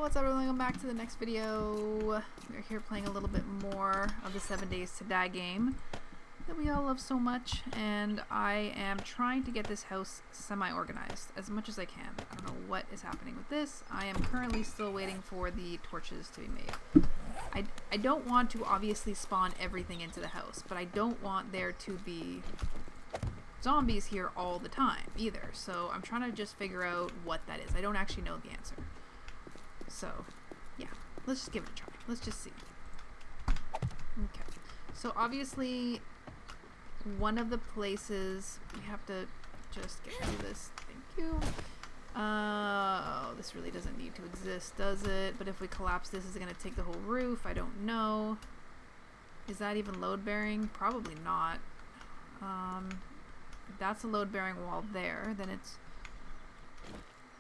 what's up everyone? Welcome back to the next video. We're here playing a little bit more of the 7 Days to Die game that we all love so much, and I am trying to get this house semi-organized as much as I can. I don't know what is happening with this. I am currently still waiting for the torches to be made. I don't want to obviously spawn everything into the house, but I don't want there to be zombies here all the time either, so I'm trying to just figure out what that is. I don't actually know the answer. So, yeah, let's just give it a try. Let's just see. Okay, so obviously one of the places we have to just get through this. Thank you. This really doesn't need to exist, does it? But if we collapse this, is it going to take the whole roof? I don't know. Is that even load bearing? Probably not. That's a load bearing wall there. Then it's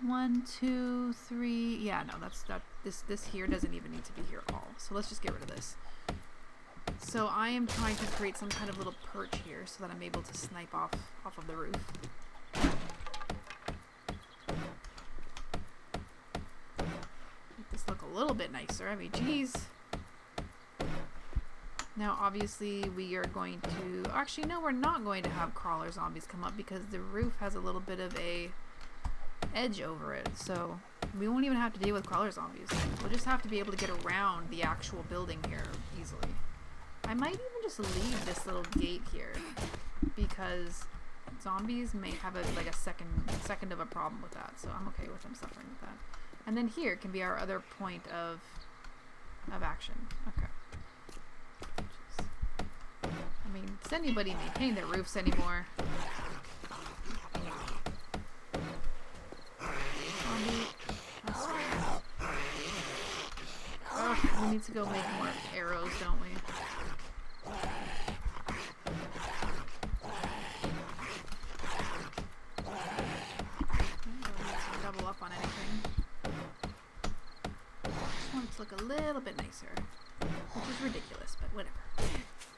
1, 2, 3. Yeah, no, this here doesn't even need to be here at all. So let's just get rid of this. So I am trying to create some kind of little perch here so that I'm able to snipe off of the roof. Make this look a little bit nicer. I mean, geez. Now, obviously, we are going to... Actually, no, we're not going to have crawler zombies come up because the roof has a little bit of a edge over it. So we won't even have to deal with crawler zombies. We'll just have to be able to get around the actual building here easily. I might even just leave this little gate here because zombies may have like a second of a problem with that. So I'm okay with them suffering with that. And then here can be our other point of action. Okay. I mean, does anybody maintain their roofs anymore? Ugh, we need to go make more arrows, don't we? Double up on anything. Just want it to look a little bit nicer, which is ridiculous, but whatever.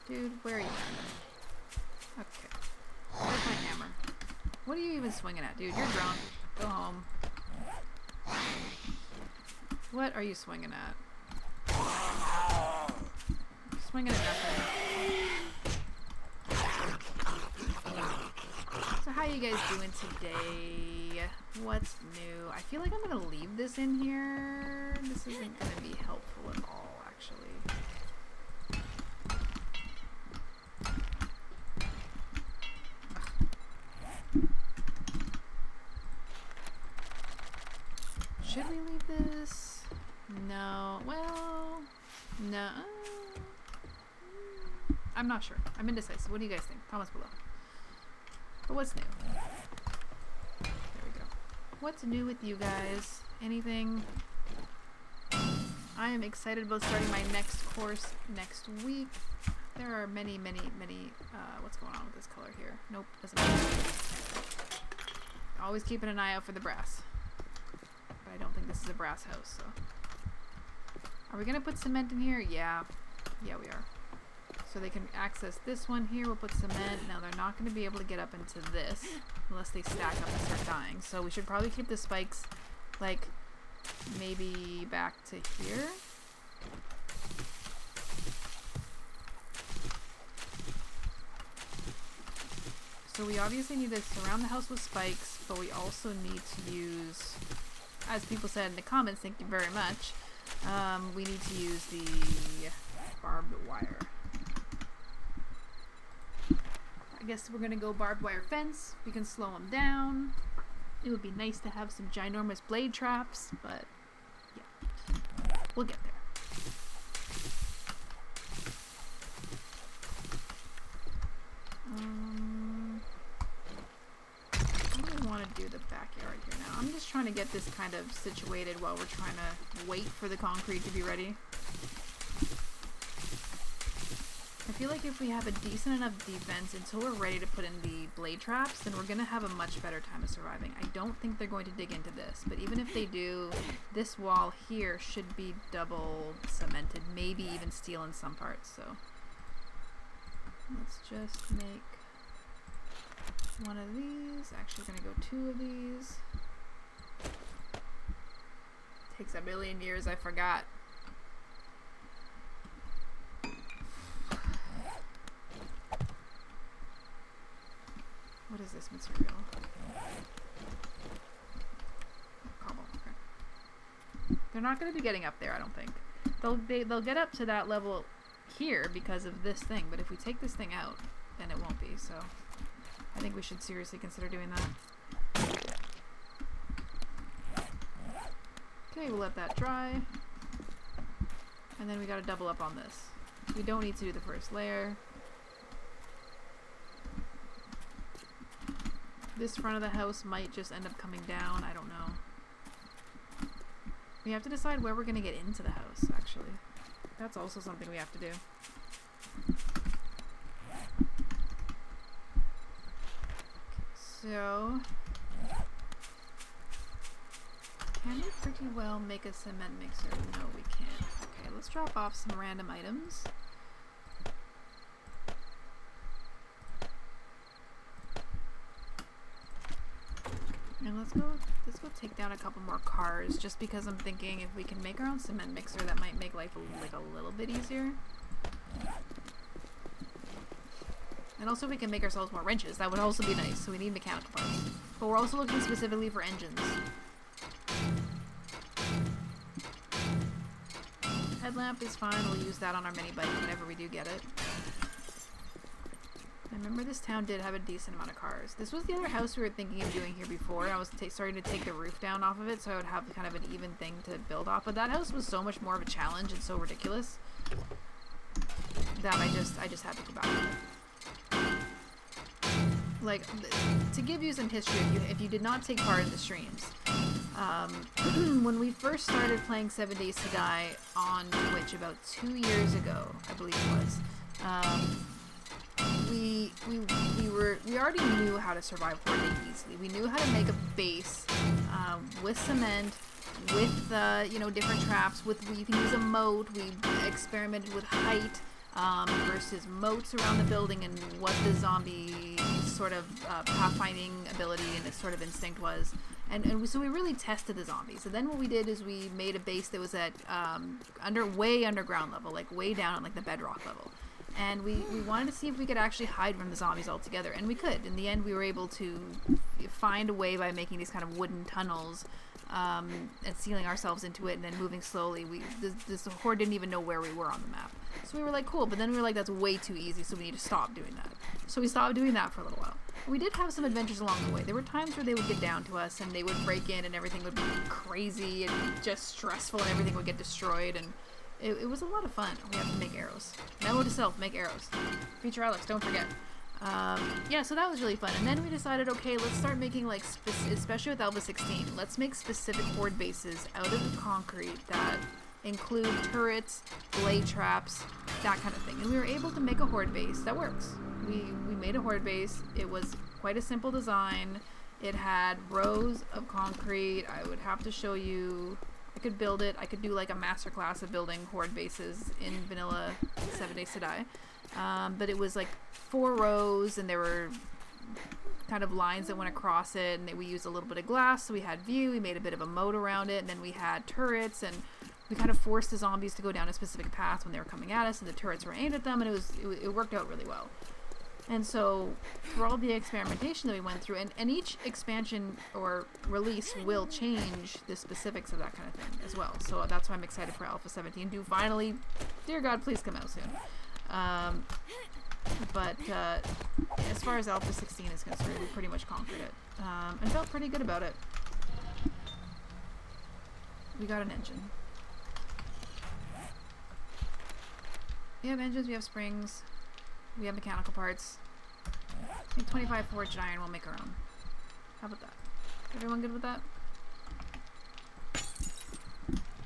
Dude, where are you at? Okay. Where's my hammer? What are you even swinging at, dude? You're drunk. Go home. What are you swinging at? Swinging at nothing. So how you guys doing today? What's new? I feel like I'm gonna leave this in here. This isn't gonna be helpful at all, actually. Should we leave this? No. Well, no. I'm not sure. I'm indecisive. What do you guys think? Comments below. But what's new? There we go. What's new with you guys? Anything? I am excited about starting my next course next week. There are many, what's going on with this color here? Nope, doesn't matter. Always keeping an eye out for the brass. But I don't think this is a brass house, so. Are we gonna put cement in here? Yeah. Yeah, we are. So they can access this one here. We'll put cement. Now they're not gonna be able to get up into this unless they stack up and start dying. So we should probably keep the spikes, like, maybe back to here. So we obviously need to surround the house with spikes, but we also need to use, as people said in the comments, thank you very much, we need to use the barbed wire. I guess we're going to go barbed wire fence. We can slow them down. It would be nice to have some ginormous blade traps, but yeah, we'll get there. Do the backyard here now. I'm just trying to get this kind of situated while we're trying to wait for the concrete to be ready. I feel like if we have a decent enough defense until we're ready to put in the blade traps, then we're going to have a much better time of surviving. I don't think they're going to dig into this, but even if they do, this wall here should be double cemented, maybe even steel in some parts. So let's just make one of these. Actually, we're gonna go 2 of these. Takes a million years, I forgot. What is this material? Cobble. Okay. They're not going to be getting up there, I don't think. They'll get up to that level here because of this thing, but if we take this thing out, then it won't be, so I think we should seriously consider doing that. Okay, we'll let that dry. And then we gotta double up on this. We don't need to do the first layer. This front of the house might just end up coming down, I don't know. We have to decide where we're gonna get into the house, actually. That's also something we have to do. So, can we pretty well make a cement mixer? No, we can't. Okay, let's drop off some random items. And let's go take down a couple more cars, just because I'm thinking if we can make our own cement mixer, that might make life like a little bit easier. And also we can make ourselves more wrenches. That would also be nice. So we need mechanical parts. But we're also looking specifically for engines. Headlamp is fine. We'll use that on our mini bike whenever we do get it. I remember this town did have a decent amount of cars. This was the other house we were thinking of doing here before. I was starting to take the roof down off of it so I would have kind of an even thing to build off. But that house was so much more of a challenge and so ridiculous that I just had to go back with it. Like, to give you some history, if you did not take part in the streams, when we first started playing 7 Days to Die on Twitch about 2 years ago, I believe it was, we already knew how to survive Horde easily. We knew how to make a base with cement, with different traps. You can use a moat. We experimented with height. Versus moats around the building and what the zombie sort of pathfinding ability and its sort of instinct was. So we really tested the zombies. And then what we did is we made a base that was at way underground level, like way down at like the bedrock level. And we wanted to see if we could actually hide from the zombies altogether. And we could. In the end, we were able to find a way by making these kind of wooden tunnels and sealing ourselves into it and then moving slowly. This horde didn't even know where we were on the map. So we were like, cool, but then we were like, that's way too easy, so we need to stop doing that. So we stopped doing that for a little while. We did have some adventures along the way. There were times where they would get down to us and they would break in and everything would be crazy and just stressful and everything would get destroyed, and it was a lot of fun. We have to make arrows. Memo to self, make arrows. Feature Alex, don't forget. Yeah, so that was really fun. And then we decided, okay, let's start making, like, especially with Alpha 16, let's make specific horde bases out of the concrete that include turrets, blade traps, that kind of thing. And we were able to make a horde base that works. We made a horde base. It was quite a simple design. It had rows of concrete. I would have to show you. I could build it. I could do like a masterclass of building horde bases in vanilla 7 Days to Die. But it was like 4 rows and there were kind of lines that went across it, and we used a little bit of glass so we had view. We made a bit of a moat around it, and then we had turrets, and we kind of forced the zombies to go down a specific path when they were coming at us, and the turrets were aimed at them, and it worked out really well. And so for all the experimentation that we went through, and each expansion or release will change the specifics of that kind of thing as well. So that's why I'm excited for Alpha 17 to finally, dear God, please come out soon. But as far as Alpha 16 is concerned, we pretty much conquered it. And felt pretty good about it. We got an engine. We have engines, we have springs, we have mechanical parts. I think 25 forged iron will make our own. How about that? Everyone good with that?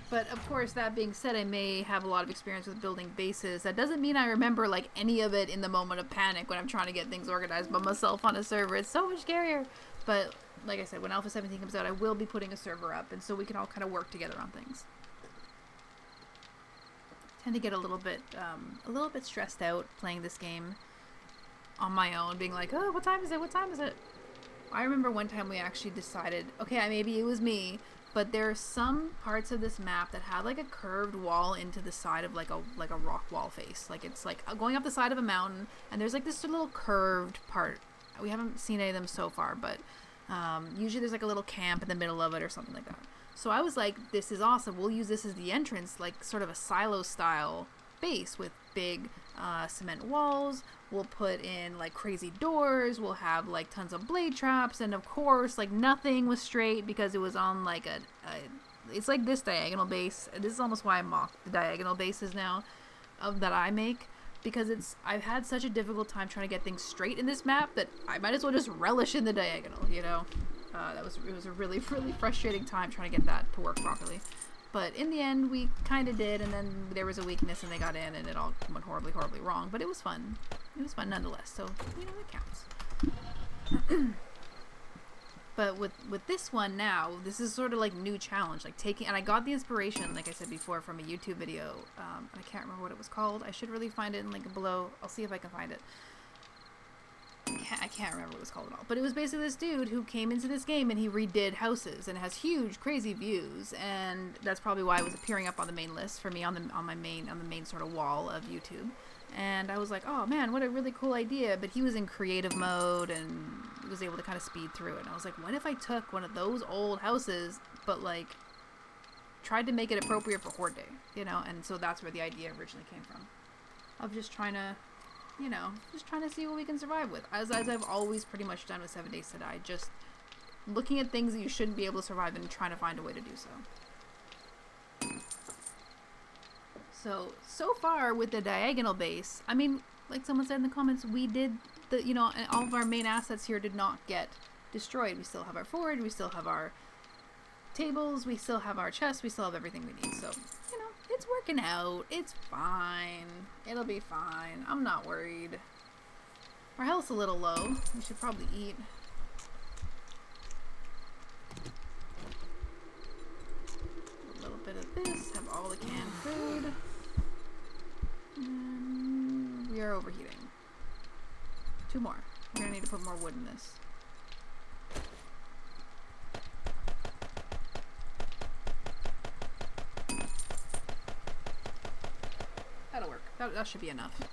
But of course, that being said, I may have a lot of experience with building bases. That doesn't mean I remember like any of it in the moment of panic when I'm trying to get things organized by myself on a server. It's so much scarier. But like I said, when Alpha 17 comes out, I will be putting a server up, and so we can all kind of work together on things. Tend to get a little bit stressed out playing this game on my own, being like, oh, what time is it? I remember one time we actually decided, okay, maybe it was me, but there are some parts of this map that have like a curved wall into the side of like a rock wall face. Like it's like going up the side of a mountain, and there's like this little curved part. We haven't seen any of them so far, but usually there's like a little camp in the middle of it or something like that. So I was like, this is awesome. We'll use this as the entrance, like sort of a silo style base with big cement walls. We'll put in like crazy doors. We'll have like tons of blade traps, and of course like nothing was straight because it was on like it's like this diagonal base. This is almost why I mock the diagonal bases now that I make, because I've had such a difficult time trying to get things straight in this map that I might as well just relish in the diagonal, you know. It was a really frustrating time trying to get that to work properly. But in the end, we kind of did, and then there was a weakness, and they got in, and it all went horribly wrong. But it was fun. It was fun nonetheless, so, you know, it counts. But with this one now, this is sort of like new challenge, like and I got the inspiration, like I said before, from a YouTube video. I can't remember what it was called. I should really find it in link below. I'll see if I can find it. I can't remember what it was called at all, but it was basically this dude who came into this game and he redid houses and has huge crazy views, and that's probably why it was appearing up on the main list for me on the main sort of wall of YouTube. And I was like, oh man, what a really cool idea. But he was in creative mode and was able to kind of speed through it, and I was like, what if I took one of those old houses but like tried to make it appropriate for Horde Day, you know? And so that's where the idea originally came from, of just trying to, you know, just trying to see what we can survive with, as I've always pretty much done with 7 Days to Die, just looking at things that you shouldn't be able to survive and trying to find a way to do so. So far with the diagonal base, I mean, like someone said in the comments, we did the, you know, all of our main assets here did not get destroyed. We still have our forge, we still have our tables, we still have our chests, we still have everything we need, so, you know, it's working out. It's fine. It'll be fine. I'm not worried. Our health's a little low. We should probably eat. A little bit of this. Have all the canned food. And we are overheating. 2 more. We're gonna need to put more wood in this. That'll work. That should be enough. It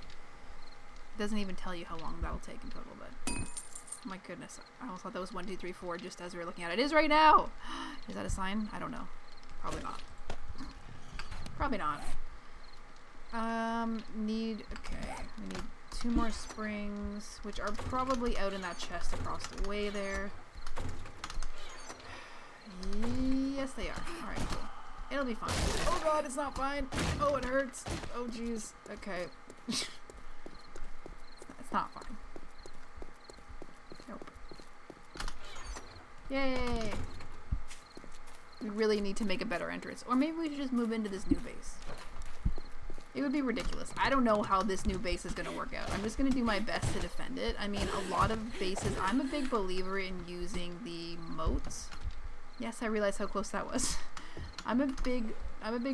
doesn't even tell you how long that'll take in total, but oh my goodness. I almost thought that was 1, 2, 3, 4 just as we were looking at it. It is right now! Is that a sign? I don't know. Probably not. Probably not. Okay. We need 2 more springs, which are probably out in that chest across the way there. Yes, they are. Alright, cool. It'll be fine. Oh god, it's not fine. Oh, it hurts. Oh jeez. Okay. It's not fine. Nope. Yay! We really need to make a better entrance. Or maybe we should just move into this new base. It would be ridiculous. I don't know how this new base is going to work out. I'm just going to do my best to defend it. I mean, a lot of bases, I'm a big believer in using the moats. Yes, I realize how close that was. I'm a big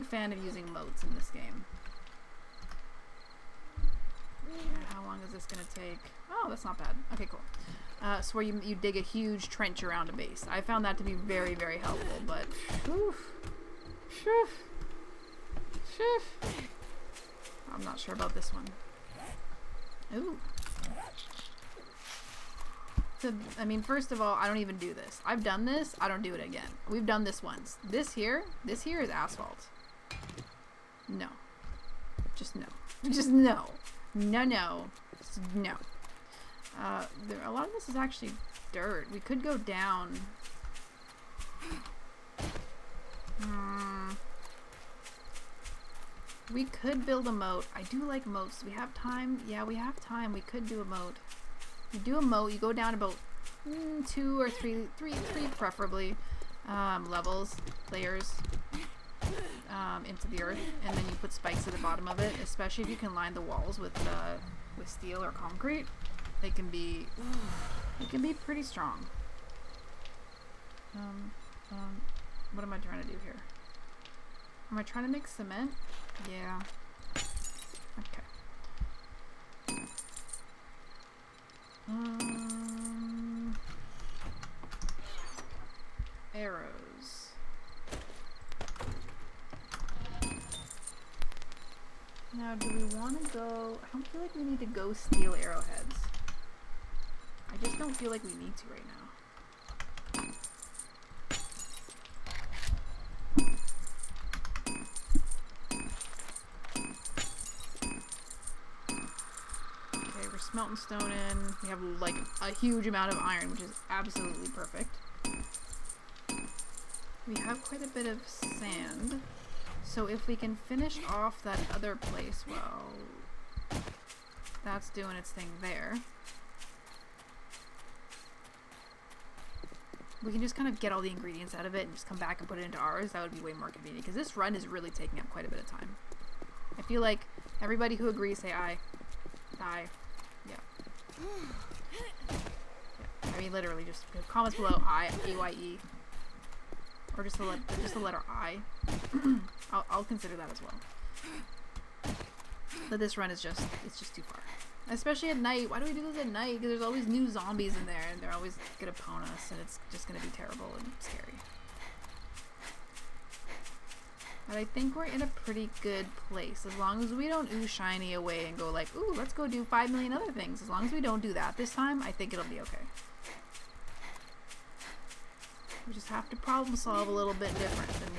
fan of using moats in this game. How long is this gonna take? Oh, that's not bad. Okay, cool. So where you dig a huge trench around a base. I found that to be very, very helpful, but I'm not sure about this one. Ooh. So, I mean, first of all, I don't even do this. I've done this. I don't do it again. We've done this once. This here is asphalt. No. Just no. Just no. No, no. Just no. A lot of this is actually dirt. We could go down. We could build a moat. I do like moats. Do we have time? Yeah, we have time. We could do a moat. You do a moat, you go down about 2 or 3 preferably levels, layers into the earth, and then you put spikes at the bottom of it. Especially if you can line the walls with steel or concrete, it can be pretty strong. What am I trying to do here? Am I trying to make cement? Yeah. Okay. Arrows. Now, do we want to go... I don't feel like we need to go steal arrowheads. I just don't feel like we need to right now. Okay, we're smelting stone in. We have, like, a huge amount of iron, which is absolutely perfect. We have quite a bit of sand. So if we can finish off that other place, well, that's doing its thing there. We can just kind of get all the ingredients out of it and just come back and put it into ours. That would be way more convenient, because this run is really taking up quite a bit of time. I feel like everybody who agrees say aye. Aye. Yeah. Yeah. I mean, literally, just comments below I, A-Y-E. Or just the letter I. I'll consider that as well. But this run is just, it's just too far. Especially at night. Why do we do this at night? Because there's always new zombies in there, and they're always gonna pwn us, and it's just gonna be terrible and scary. But I think we're in a pretty good place. As long as we don't ooh shiny away and go like, ooh, let's go do 5 million other things. As long as we don't do that this time, I think it'll be okay. We just have to problem solve a little bit different than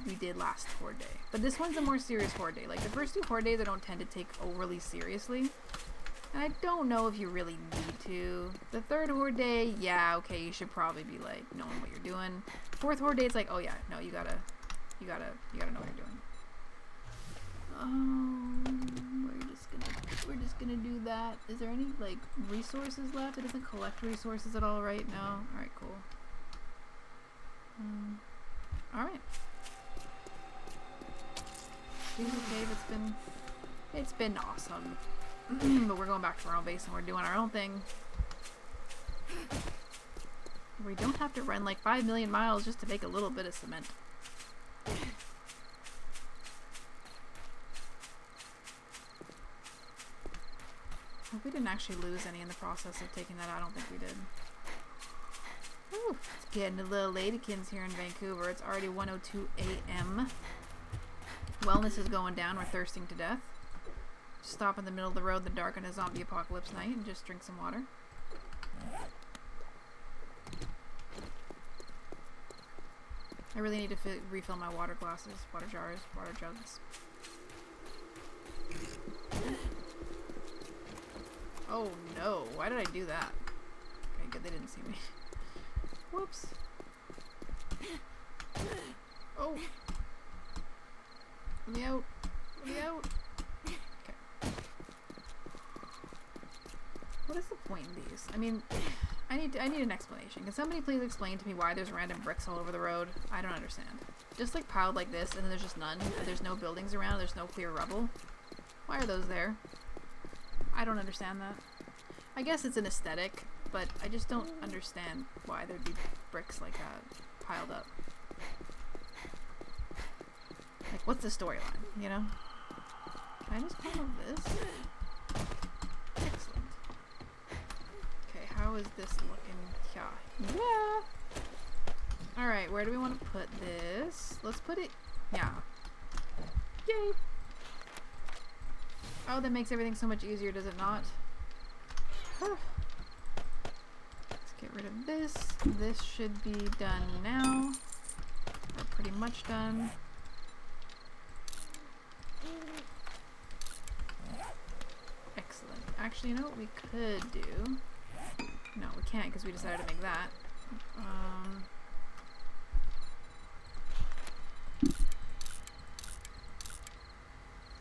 we did last horde day. But this one's a more serious horde day. Like the first 2 horde days I don't tend to take overly seriously. And I don't know if you really need to. The 3rd horde day, yeah, okay, you should probably be like knowing what you're doing. 4th horde day, it's like, oh yeah, no, you gotta know what you're doing. We're just gonna do that. Is there any like resources left? It doesn't collect resources at all, right? No? Alright, cool. Alright. Seems okay. It's been awesome. But we're going back to our own base and we're doing our own thing. We don't have to run like 5 million miles just to make a little bit of cement. Hope we didn't actually lose any in the process of taking that out. I don't think we did. Ooh, it's getting a little ladykins here in Vancouver. It's already 1:02 a.m. Wellness is going down. We're thirsting to death. Just stop in the middle of the road in the dark on a zombie apocalypse night and just drink some water. I really need to refill my water glasses, water jars, water jugs. Oh no, why did I do that? Okay, good they didn't see me. Whoops. Oh. Let me out. Let me out. Okay. What is the point in these? I mean, I need an explanation. Can somebody please explain to me why there's random bricks all over the road? I don't understand. Just like piled like this, and then there's just none. There's no buildings around. There's no clear rubble. Why are those there? I don't understand that. I guess it's an aesthetic, but I just don't understand why there'd be bricks like that piled up. Like, what's the storyline, you know? Can I just come with this? Excellent. Okay, how is this looking? Yeah. Alright, where do we want to put this? Let's put it... Yeah. Yay! Oh, that makes everything so much easier, does it not? Let's get rid of this. This should be done now. We're pretty much done. Excellent. Actually, you know what we could do? No, we can't because we decided to make that.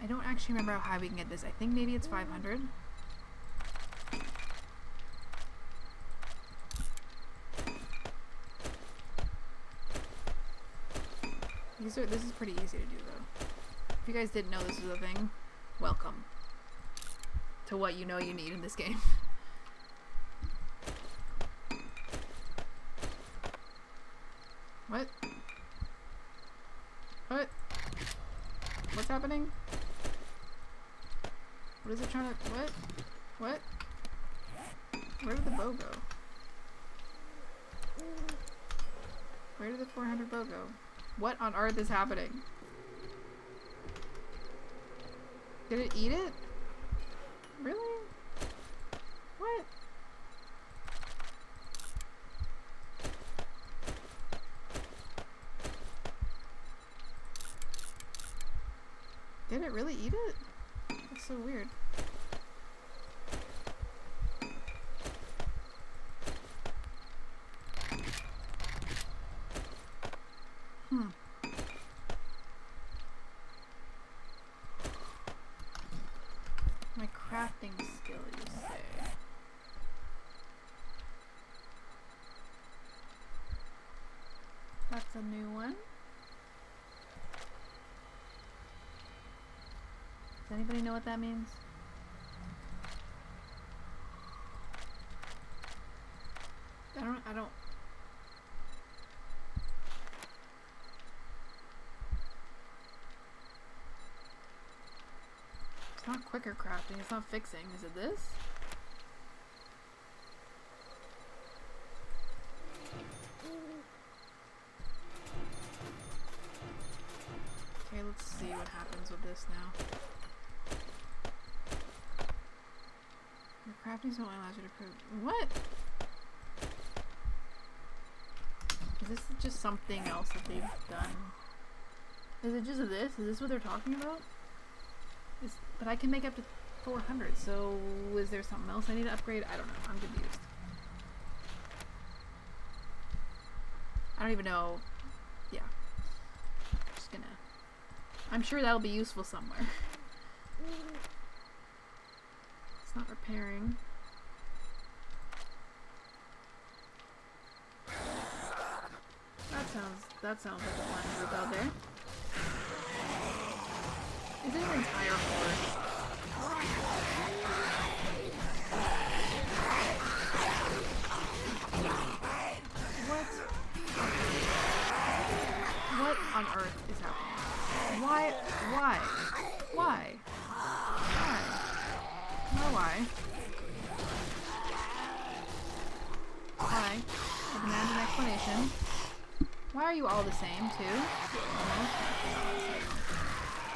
I don't actually remember how high we can get this. I think maybe it's 500. This is pretty easy to do though. If you guys didn't know this was a thing, welcome to what you know you need in this game. What? What? What's happening? What is it trying to... What? What? Where did the bow go? Where did the 400 bow go? What on earth is happening? Did it eat it? Really? What? Did it really eat it? That's so weird. My crafting skill, you say? That's a new one. Does anybody know what that means? I don't. It's not quicker crafting, it's not fixing. Is it this? Okay, let's see what happens with this now. Your crafting zone allows you to prove. What? Is this just something else that they've done? Is it just this? Is this what they're talking about? But I can make up to 400, so is there something else I need to upgrade? I don't know. I'm confused. I don't even know. Yeah. Just gonna... I'm sure that'll be useful somewhere. It's not repairing. That sounds like a line group out there. Is it an entire forest? What on earth is happening? Why? Why? Why? Why? I demand an explanation. Why are you all the same, too?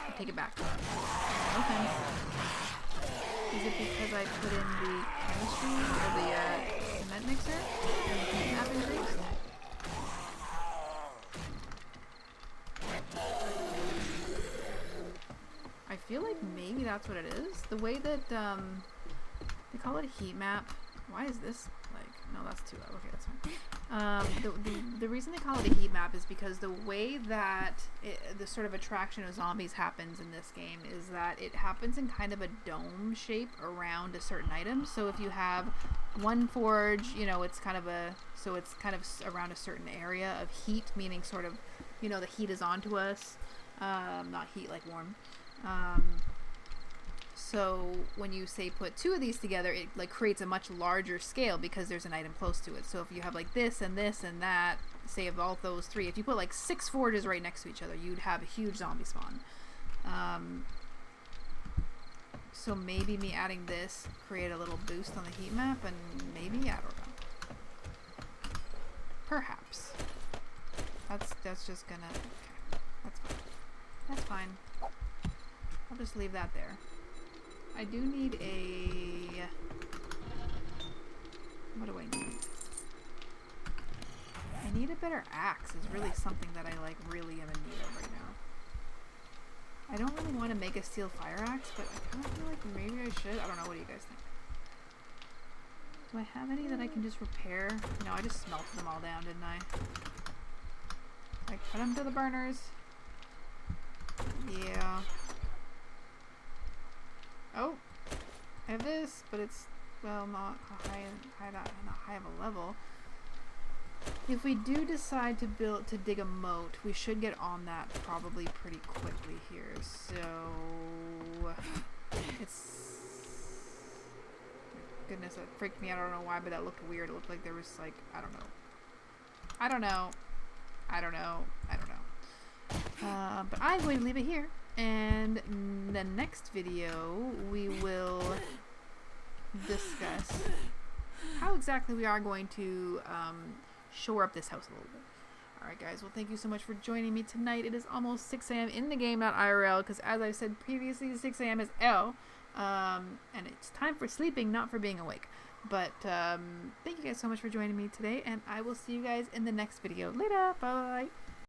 I take it back. No offense. Is it because I put in the chemistry or the cement mixer and the heat map increased? I feel like maybe that's what it is. The way that they call it a heat map. Why is this like? No, that's too low. Okay, that's fine. The reason they call it a heat map is because the way that the sort of attraction of zombies happens in this game is that it happens in kind of a dome shape around a certain item. So if you have one forge, you know, it's kind of around a certain area of heat, meaning sort of, you know, the heat is onto us, not heat like warm. So when you say put two of these together, it like creates a much larger scale because there's an item close to it. So if you have like this and that, say of all those three, if you put like 6 forges right next to each other, you'd have a huge zombie spawn. So maybe me adding this create a little boost on the heat map, and maybe, I don't know. Perhaps. That's just gonna, okay, that's fine. That's fine. I'll just leave that there. I do need a... What do I need? I need a better axe is really something that I like really am in need of right now. I don't really want to make a steel fire axe, but I kind of feel like maybe I should. I don't know. What do you guys think? Do I have any that I can just repair? No, I just smelted them all down, didn't I? I put them to the burners. Yeah. Oh, I have this, but it's, well, not high of a level. If we do decide to dig a moat, we should get on that probably pretty quickly here. So it's, goodness, that freaked me out. I don't know why, but that looked weird. It looked like there was like, I don't know. But I'm going to leave it here. And in the next video, we will discuss how exactly we are going to shore up this house a little bit. Alright guys, well thank you so much for joining me tonight. It is almost 6 a.m. in the game, not IRL, because as I said previously, 6 a.m. is L. And it's time for sleeping, not for being awake. But thank you guys so much for joining me today, and I will see you guys in the next video. Later, bye!